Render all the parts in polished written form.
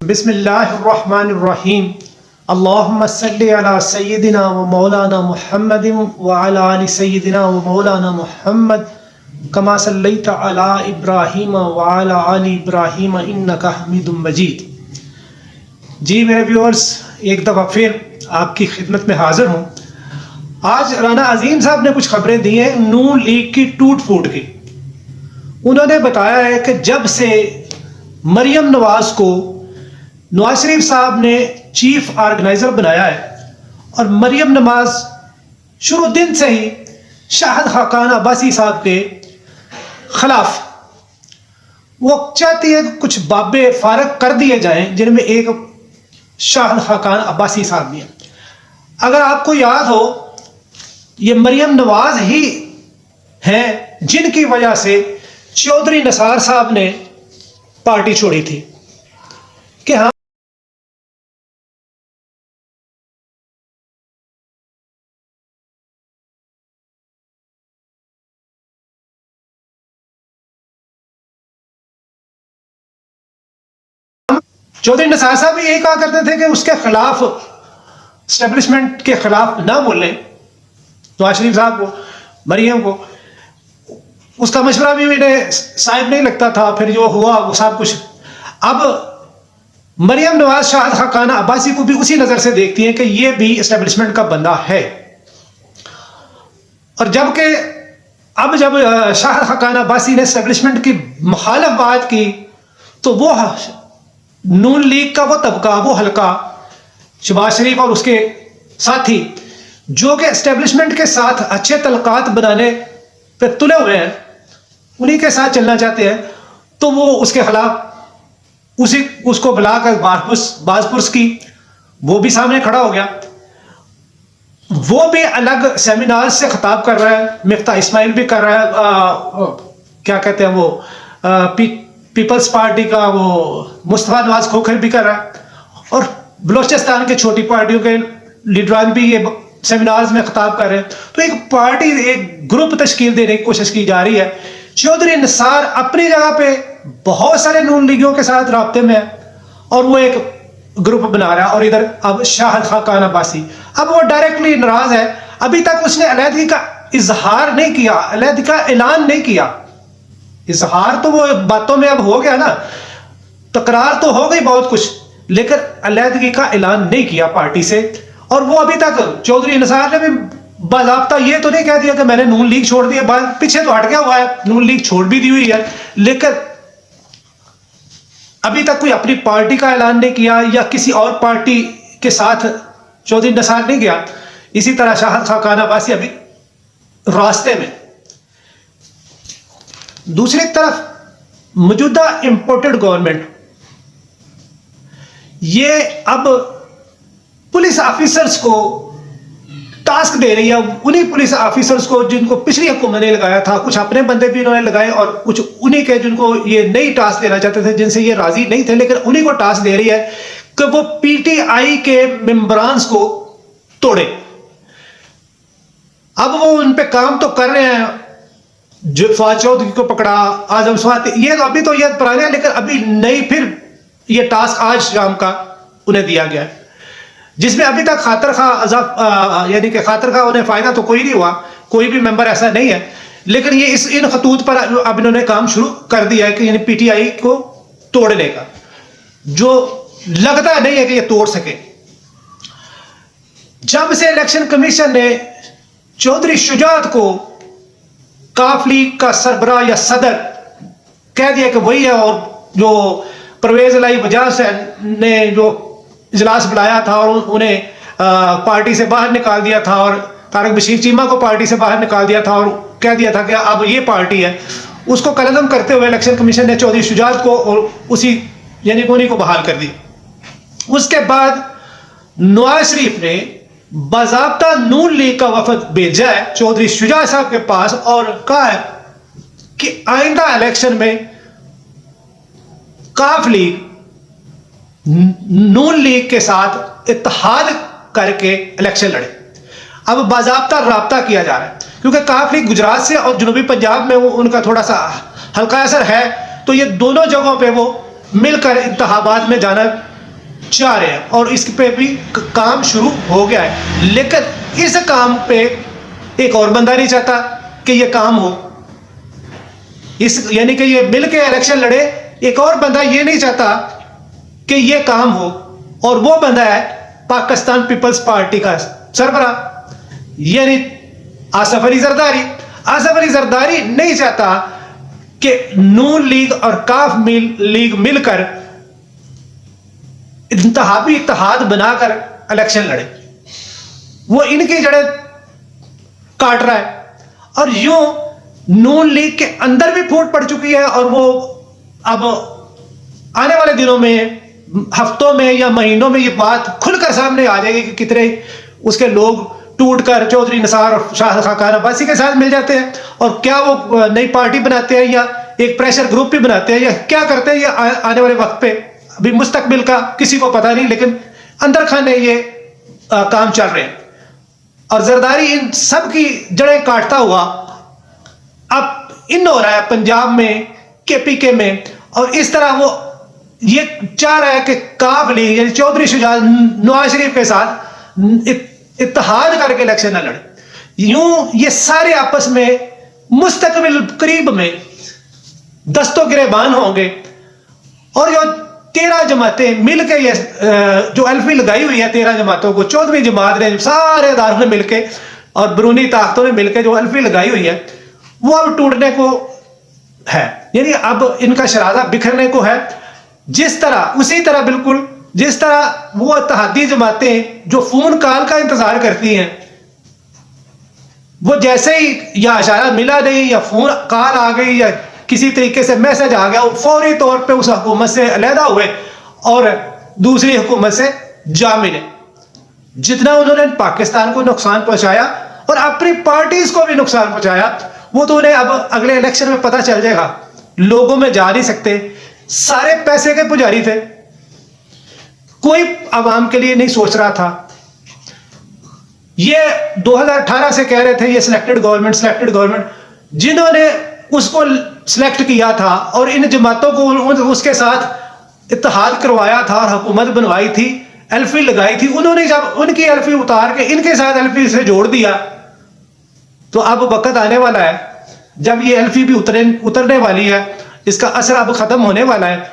बिस्मिल्लाहिर्रहमानिर्रहीम। अल्लाहुम्मा सल्लि अला सय्यिदिना व मौलाना मुहम्मदिन व अला आलि सय्यिदिना व मौलाना मुहम्मद कमा सल्लैता अला इब्राहीम व अला आलि इब्राहीम इन्नका हमीदुम मजीद। जी मेरे व्यूअर्स, एक दफ़ा फिर आपकी खिदमत में हाजिर हूँ। आज राना अजीम साहब ने कुछ खबरें दी हैं नून लीग की टूट फूट की। उन्होंने बताया है कि जब से मरियम नवाज को नवाज शरीफ साहब ने चीफ ऑर्गेनाइजर बनाया है और मरियम नवाज शुरू दिन से ही शाहिद खाकान अब्बासी साहब के खिलाफ वो चाहती है कि कुछ बाबे फारग कर दिए जाएं, जिनमें एक शाहिद खाकान अब्बासी साहब भी है। अगर आपको याद हो, ये मरियम नवाज ही हैं जिनकी वजह से चौधरी निसार साहब ने पार्टी छोड़ी थी कि हाँ चौधरी निसार साहब भी यही कहा करते थे कि उसके खिलाफ, एस्टेब्लिशमेंट के खिलाफ ना बोले नवाज शरीफ साहब को, मरियम को। उसका मशवरा भी मेरे साहिब नहीं लगता था। फिर जो हुआ वो सब कुछ। अब मरियम नवाज शाहिद खाकान अब्बासी को भी उसी नजर से देखती हैं कि ये भी एस्टेब्लिशमेंट का बंदा है। और जबकि अब जब शाहिद खाकान अब्बासी ने एस्टेब्लिशमेंट की मुखालिफ बात की तो वो नून लीग का वो तबका, वो हल्का, शहबाज शरीफ और उसके साथी जो कि एस्टेब्लिशमेंट के साथ अच्छे तल्कात बनाने पे तुले हुए हैं, उन्हीं के साथ चलना चाहते हैं, तो वो उसके खिलाफ उसको बुलाकर बाजपुरस की, वो भी सामने खड़ा हो गया। वो भी अलग सेमिनार से खिताब कर रहा है, मिफ्ता इस्माइल भी कर रहा है, क्या कहते हैं वो, पीपल्स पार्टी का वो मुस्तफा नवाज खोखर भी कर रहा है, और बलोचिस्तान के छोटी पार्टियों के लीडरान भी ये सेमिनार्स में खिताब कर रहे हैं। तो एक पार्टी, एक ग्रुप तश्कील देने की कोशिश की जा रही है। चौधरी निसार अपनी जगह पे बहुत सारे नून लीगियों के साथ राब्ते में है और वो एक ग्रुप बना रहा है। और इधर अब शाहिद खाकान अब्बासी, अब वो डायरेक्टली नाराज है। अभी तक उसने अलहदगी का इजहार नहीं किया, अलहदगी का ऐलान नहीं किया। इजहार तो वो बातों में अब हो गया ना, तकरार तो हो गई बहुत कुछ, लेकिन अलहदगी का ऐलान नहीं किया पार्टी से। और वो अभी तक चौधरी निसार ने भी बाज़ाब्ता ये तो नहीं कह दिया कि मैंने नून लीग छोड़ दी है, पीछे तो हट गया हुआ है, नून लीग छोड़ भी दी हुई है, लेकिन अभी तक कोई अपनी पार्टी का ऐलान नहीं किया या किसी और पार्टी के साथ चौधरी निसार नहीं गया। इसी तरह शाहिद खाकान अब्बासी अभी रास्ते में। दूसरी तरफ मौजूदा इंपोर्टेड गवर्नमेंट ये अब पुलिस ऑफिसर्स को टास्क दे रही है, उन्हीं पुलिस ऑफिसर्स को जिनको पिछली हुकूमत ने लगाया था, कुछ अपने बंदे भी उन्होंने लगाए और कुछ उन्हीं के जिनको ये नई टास्क देना चाहते थे, जिनसे ये राजी नहीं थे, लेकिन उन्हीं को टास्क दे रही है कि वो पीटीआई के मेंबरान्स को तोड़े। अब वो उन पे काम तो कर रहे हैं, जो फवाद चौधरी को पकड़ा, आजम स्वाति, ये अभी तो ये पुराने हैं, लेकिन अभी नई फिर ये टास्क आज शाम का उन्हें दिया गया है, जिसमें अभी तक खातर खा यानी कि खातर खा उन्हें फायदा तो कोई नहीं हुआ, कोई भी मेंबर ऐसा नहीं है। लेकिन ये इन खतूत पर अब इन्होंने काम शुरू कर दिया है कि यानी पीटीआई को तोड़ने का, जो लगता नहीं है कि ये तोड़ सके। जब से इलेक्शन कमीशन ने चौधरी शुजात को काफ लीग का सरबराह या सदर कह दिया कि वही है, और जो परवेज लाई बजाज ने जो इजलास बुलाया था और उन्हें पार्टी से बाहर निकाल दिया था, और तारक बशीर चीमा को पार्टी से बाहर निकाल दिया था और कह दिया था कि अब ये पार्टी है, उसको कलअदम करते हुए इलेक्शन कमीशन ने चौधरी शुजात को और उसी यानी उन्हीं को बहाल कर दी। उसके बाद नवाज शरीफ ने बाज़ाब्ता नून लीग का वफद भेजा है चौधरी शुजात साहब के पास और कहा है कि आइंदा इलेक्शन में काफ लीग नून लीग के साथ इत्तेहाद करके इलेक्शन लड़े। अब बाज़ाब्ता राब्ता किया जा रहा है, क्योंकि काफ लीग गुजरात से और जनूबी पंजाब में वो उनका थोड़ा सा हल्का असर है, तो ये दोनों जगहों पे वो मिलकर इंतखाबात में जाना चाह रहे हैं और इस पे भी काम शुरू हो गया है। लेकिन इस काम पे एक और बंदा नहीं चाहता कि ये काम हो, इस यानी कि ये मिल के इलेक्शन लड़े। एक और बंदा ये नहीं चाहता कि ये काम हो, और वो बंदा है पाकिस्तान पीपल्स पार्टी का सरबरा यानी आसिफ अली जरदारी। आसिफ अली जरदारी नहीं चाहता कि नून लीग और काफ लीग मिलकर इंतहाबी इत्तेहाद बनाकर इलेक्शन लड़े। वो इनकी जड़ें काट रहा है, और यूं नून लीग के अंदर भी फूट पड़ चुकी है, और वो अब आने वाले दिनों में, हफ्तों में या महीनों में ये बात खुलकर सामने आ जाएगी कि कितने उसके लोग टूटकर चौधरी निसार और शाह खाकान अब्बासी के साथ मिल जाते हैं, और क्या वो नई पार्टी बनाते हैं या एक प्रेशर ग्रुप भी बनाते हैं या क्या करते हैं, ये आने वाले वक्त पे अभी मुस्तकबिल का किसी को पता नहीं, लेकिन अंदर खाने ये काम चल रहे हैं। और जरदारी इन सब की जड़ें काटता हुआ अब इन हो रहा है पंजाब में, केपीके में, और इस तरह वो ये चाह रहा है कि काफ लीग यानी चौधरी शुजा नवाज शरीफ के साथ इत्तेहाद करके इलेक्शन न लड़े। यूं ये सारे आपस में मुस्तकबिल करीब में दस्तों गिरेबान होंगे, और जो 13 जमातें मिलकर ये जो एल्फी लगाई हुई है 13 जमातों को, 14वीं जमात ने सारे इदारों ने मिलकर और बैरूनी ताकतों ने मिलकर जो एल्फी लगाई हुई है वो अब टूटने को है, यानी अब इनका शराजा बिखरने को है। जिस तरह उसी तरह बिल्कुल जिस तरह वो इत्तेहादी जमातें जो फोन कॉल का इंतजार करती हैं, वो जैसे ही या इशारा मिला नहीं या फोन कॉल आ गई या किसी तरीके से मैसेज आ गया, वो फौरी तौर पे उस हुकूमत से अलहदा हुए और दूसरी हुकूमत से जा मिले। जितना उन्होंने पाकिस्तान को नुकसान पहुंचाया और अपनी पार्टीज को भी नुकसान पहुंचाया, वो तो उन्हें अब अगले इलेक्शन में पता चल जाएगा। लोगों में जा नहीं सकते, सारे पैसे के पुजारी थे, कोई आवाम के लिए नहीं सोच रहा था। ये 2018 से कह रहे थे ये सिलेक्टेड गवर्नमेंट, जिन्होंने उसको सिलेक्ट किया था और इन जमातों को उसके साथ इत्तेहाद करवाया था और हुकूमत बनवाई थी, एल्फी लगाई थी, उन्होंने जब उनकी एल्फी उतार के इनके साथ एल्फी से जोड़ दिया, तो अब वक्त आने वाला है जब ये एल्फी भी उतरने वाली है, इसका असर अब खत्म होने वाला है।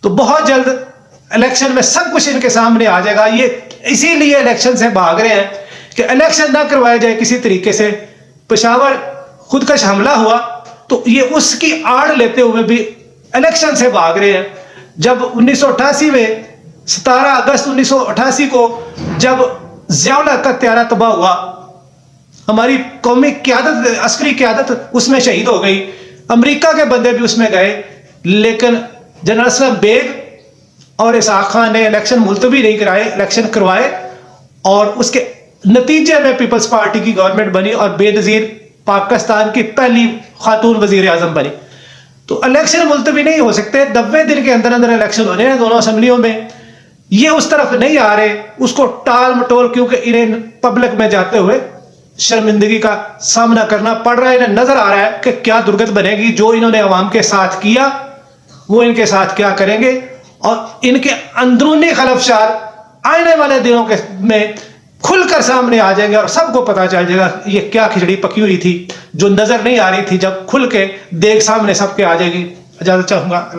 तो बहुत जल्द इलेक्शन में सब कुछ इनके सामने आ जाएगा। ये इसीलिए इलेक्शन से भाग रहे हैं कि इलेक्शन ना करवाया जाए किसी तरीके से। पेशावर खुदकश हमला हुआ तो ये उसकी आड़ लेते हुए भी इलेक्शन से भाग रहे हैं। जब 1988 में 17 अगस्त 1988 को जब ज़ियाउल हक का त्यारा तबाह हुआ, हमारी कौमी क़यादत, अस्करी क़यादत उसमें शहीद हो गई, अमेरिका के बंदे भी उसमें गए, लेकिन जनरल असलम बेग और इसहाक खान ने इलेक्शन मुलतवी नहीं कराए, इलेक्शन करवाए, और उसके नतीजे में पीपल्स पार्टी की गवर्नमेंट बनी और बेनज़ीर पाकिस्तान की पहली खातून वजीर आजम बनी। तो इलेक्शन मुलतवी नहीं हो सकते, 90 दिन के अंदर अंदर इलेक्शन होने हैं दोनों असम्बलियों में। ये उस तरफ नहीं आ रहे, उसको टाल मटोल, क्योंकि इन्हें पब्लिक में जाते हुए शर्मिंदगी का सामना करना पड़ रहा है। इन्हें नजर आ रहा है कि क्या दुर्गत बनेगी, जो इन्होंने अवाम के साथ किया वो इनके साथ क्या करेंगे, और इनके अंदरूनी खलफशार आने वाले दिनों के में खुलकर सामने आ जाएंगे और सबको पता चल जाएगा ये क्या खिचड़ी पकी हुई थी जो नजर नहीं आ रही थी, जब खुल के देख सामने सबके आ जाएगी। इजाजत चाहूंगा।